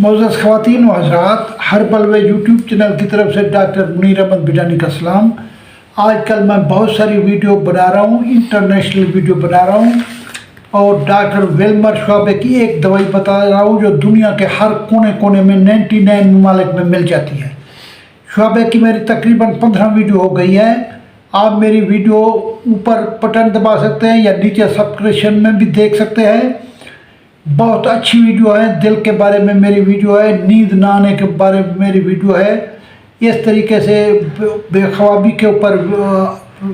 معزز خواتین و حضرات، ہر بلوے یوٹیوب چینل کی طرف سے ڈاکٹر منیر احمد بڈانی کا سلام۔ آج کل میں بہت ساری ویڈیو بنا رہا ہوں، انٹرنیشنل ویڈیو بنا رہا ہوں، اور ڈاکٹر ویلمر شعبے کی ایک دوائی بتا رہا ہوں جو دنیا کے ہر کونے کونے میں 99 ممالک میں مل جاتی ہے۔ شعبے کی میری تقریباً 15 ویڈیو ہو گئی ہے۔ آپ میری ویڈیو اوپر بٹن دبا سکتے ہیں یا نیچے سبسکرپشن میں بھی دیکھ سکتے ہیں۔ بہت اچھی ویڈیو ہے، دل کے بارے میں میری ویڈیو ہے، نیند نہ آنے کے بارے میں میری ویڈیو ہے، اس طریقے سے بے خوابی کے اوپر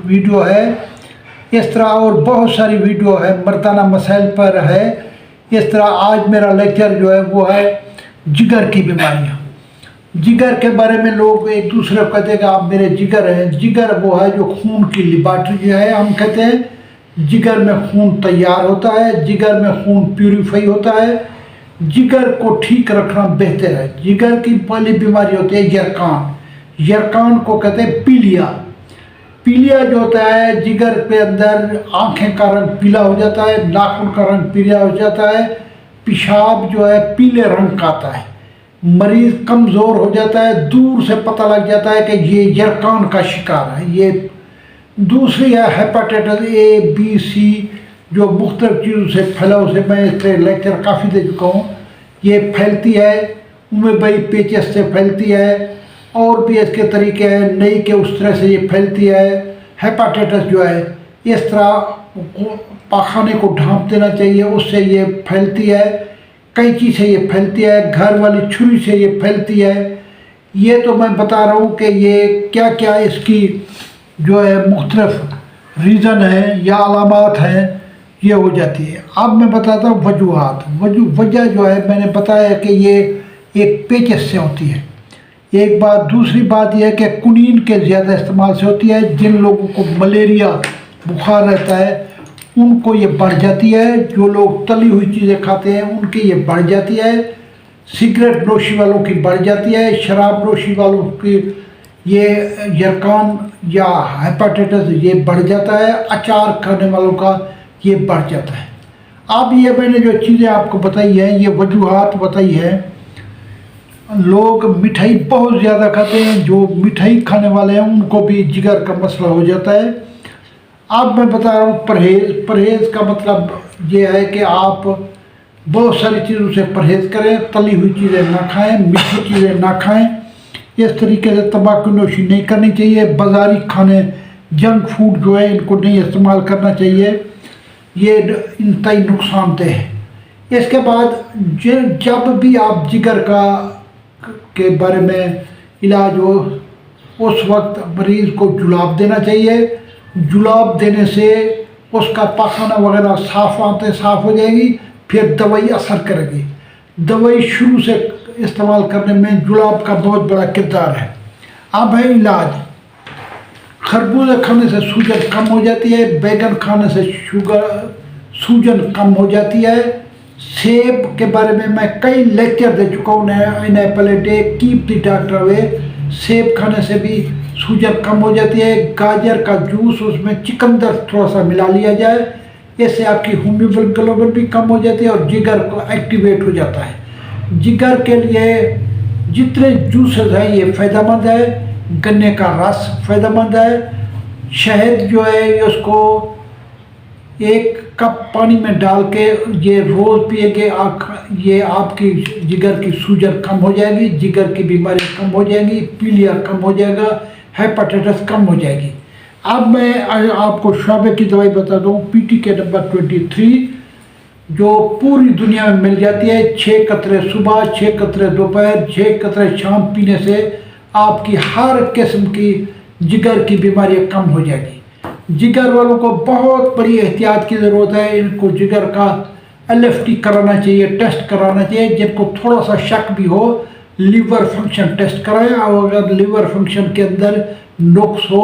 ویڈیو ہے، اس طرح اور بہت ساری ویڈیو ہے، مردانہ مسائل پر ہے۔ اس طرح آج میرا لیکچر جو ہے وہ ہے جگر کی بیماریاں۔ جگر کے بارے میں لوگ ایک دوسرے کو کہتے ہیں کہ آپ میرے جگر ہیں۔ جگر وہ ہے جو خون کی لیبارٹری ہے، ہم کہتے ہیں جگر میں خون تیار ہوتا ہے، جگر میں خون پیوریفائی ہوتا ہے، جگر کو ٹھیک رکھنا بہتر ہے۔ جگر کی پہلی بیماری ہوتی ہے یرقان۔ یرقان کو کہتے ہیں پیلیا۔ پیلیا جو ہوتا ہے جگر کے اندر آنکھیں کا رنگ پیلا ہو جاتا ہے، ناخن کا رنگ پیلا ہو جاتا ہے، پیشاب جو ہے پیلے رنگ کا آتا ہے، مریض کمزور ہو جاتا ہے، دور سے پتہ لگ جاتا ہے کہ یہ یرقان کا شکار ہے۔ یہ دوسری ہے ہیپاٹائٹس اے بی سی، جو مختلف چیزوں سے پھیلا، اسے میں اس پہ لیکچر کافی دے چکا ہوں۔ یہ پھیلتی ہے بئی پیچس سے پھیلتی ہے، اور بھی اس کے طریقے ہیں، نئی کے اس طرح سے یہ پھیلتی ہے۔ ہیپاٹائٹس جو ہے اس طرح پاخانے کو ڈھانپ دینا چاہیے، اس سے یہ پھیلتی ہے، قینچی سے یہ پھیلتی ہے، گھر والی چھری سے یہ پھیلتی ہے۔ یہ تو میں بتا رہا ہوں کہ یہ کیا کیا اس کی جو ہے مختلف ریزن ہیں یا علامات ہیں، یہ ہو جاتی ہے۔ اب میں بتاتا ہوں وجوہات۔ وجہ جو ہے میں نے بتایا کہ یہ ایک پیچس سے ہوتی ہے، ایک بات۔ دوسری بات یہ ہے کہ کنین کے زیادہ استعمال سے ہوتی ہے۔ جن لوگوں کو ملیریا بخار رہتا ہے ان کو یہ بڑھ جاتی ہے، جو لوگ تلی ہوئی چیزیں کھاتے ہیں ان کی یہ بڑھ جاتی ہے، سگریٹ نوشی والوں کی بڑھ جاتی ہے، شراب نوشی والوں کی یہ یرقان یا ہیپاٹائٹس یہ بڑھ جاتا ہے، اچار کھانے والوں کا یہ بڑھ جاتا ہے۔ اب یہ میں نے جو چیزیں آپ کو بتائی ہیں، یہ وجوہات بتائی ہے۔ لوگ مٹھائی بہت زیادہ کھاتے ہیں، جو مٹھائی کھانے والے ہیں ان کو بھی جگر کا مسئلہ ہو جاتا ہے۔ اب میں بتا رہا ہوں پرہیز۔ پرہیز کا مطلب یہ ہے کہ آپ بہت ساری چیزوں سے پرہیز کریں، تلی ہوئی چیزیں نہ کھائیں، میٹھی چیزیں نہ کھائیں، اس طریقے سے تمباکو نوشی نہیں کرنی چاہیے، بازاری کھانے جنک فوڈ جو ہے ان کو نہیں استعمال کرنا چاہیے، یہ انتہائی نقصان دہ ہے۔ اس کے بعد جب بھی آپ جگر کے بارے میں علاج ہو، اس وقت مریض کو جلاب دینا چاہیے۔ جلاب دینے سے اس کا پاخانہ وغیرہ صاف ہو جائے گی، پھر دوائی اثر کرے گی۔ دوائی شروع سے استعمال کرنے میں جلاب کا بہت بڑا کردار ہے۔ اب ہے علاج۔ خربوزہ کھانے سے سوجن کم ہو جاتی ہے، بیگن کھانے سے سوجن کم ہو جاتی ہے۔ سیب کے بارے میں کئی لیکچر دے چکا ہوں، an apple a day, keep the doctor away. سیب کھانے سے بھی سوجن کم ہو جاتی ہے۔ گاجر کا جوس، اس میں چقندر تھوڑا سا ملا لیا جائے، اس سے آپ کی ہیموگلوبن بھی کم ہو جاتی ہے اور جگر کو ایکٹیویٹ ہو جاتا ہے۔ جگر کے لیے جتنے جوسز ہیں یہ فائدہ مند ہے۔ گنے کا رس فائدہ مند ہے۔ شہد جو ہے اس کو 1 کپ پانی میں ڈال کے یہ روز پیے گے، یہ آپ کی جگر کی سوجن کم ہو جائے گی، جگر کی بیماری کم ہو جائے گی، پیلیا کم ہو جائے گا، ہیپاٹائٹس کم ہو جائے گی۔ اب میں آپ کو شعبے کی دوائی بتا دوں، پی ٹی کے نمبر 23، جو پوری دنیا میں مل جاتی ہے۔ 6 قطرے صبح، 6 قطرے دوپہر، 6 قطرے شام پینے سے آپ کی ہر قسم کی جگر کی بیماریاں کم ہو جائے گی۔ جگر والوں کو بہت بڑی احتیاط کی ضرورت ہے، ان کو جگر کا LFT کرانا چاہیے، ٹیسٹ کرانا چاہیے۔ جن کو تھوڑا سا شک بھی ہو، لیور فنکشن ٹیسٹ کرائیں، اور اگر لیور فنکشن کے اندر نقص ہو،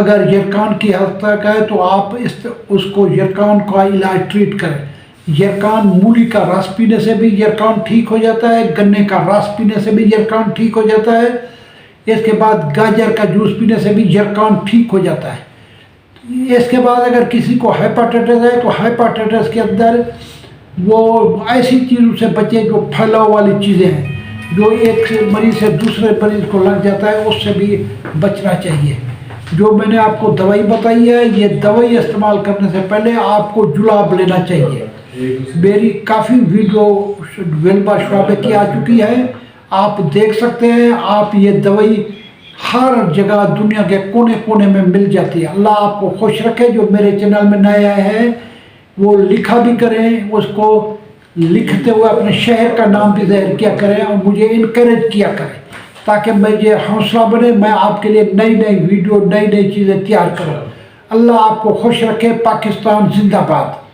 اگر یرقان کی حد تک ہے تو آپ اس کو یرقان کا علاج ٹریٹ کریں۔ یرقان مولی کا رس پینے سے بھی یرقان ٹھیک ہو جاتا ہے، گنے کا رس پینے سے بھی یرقان ٹھیک ہو جاتا ہے، اس کے بعد گاجر کا جوس پینے سے بھی یرقان ٹھیک ہو جاتا ہے۔ اس کے بعد اگر کسی کو ہیپاٹائٹس ہے تو ہیپاٹائٹس کے اندر وہ ایسی چیزوں سے بچیں جو پھیلاؤ والی چیزیں ہیں، جو ایک سے مریض سے دوسرے مریض کو لگ جاتا ہے، اس سے بھی بچنا چاہیے۔ جو میں نے آپ کو دوائی بتائی ہے، یہ دوائی استعمال کرنے سے پہلے آپ کو جلاب لینا چاہیے۔ میری کافی ویڈیو ویلبا شعبے کی آ چکی ہے، آپ دیکھ سکتے ہیں۔ آپ یہ دوائی ہر جگہ دنیا کے کونے کونے میں مل جاتی ہے۔ اللہ آپ کو خوش رکھے۔ جو میرے چینل میں نئے آئے ہیں وہ لکھا بھی کریں، اس کو لکھتے ہوئے اپنے شہر کا نام بھی ظاہر کیا کریں اور مجھے انکریج کیا کریں، تاکہ مجھے حوصلہ بنے، میں آپ کے لیے نئی نئی ویڈیو نئی نئی چیزیں تیار کروں۔ اللہ آپ کو خوش رکھے۔ پاکستان زندہ باد۔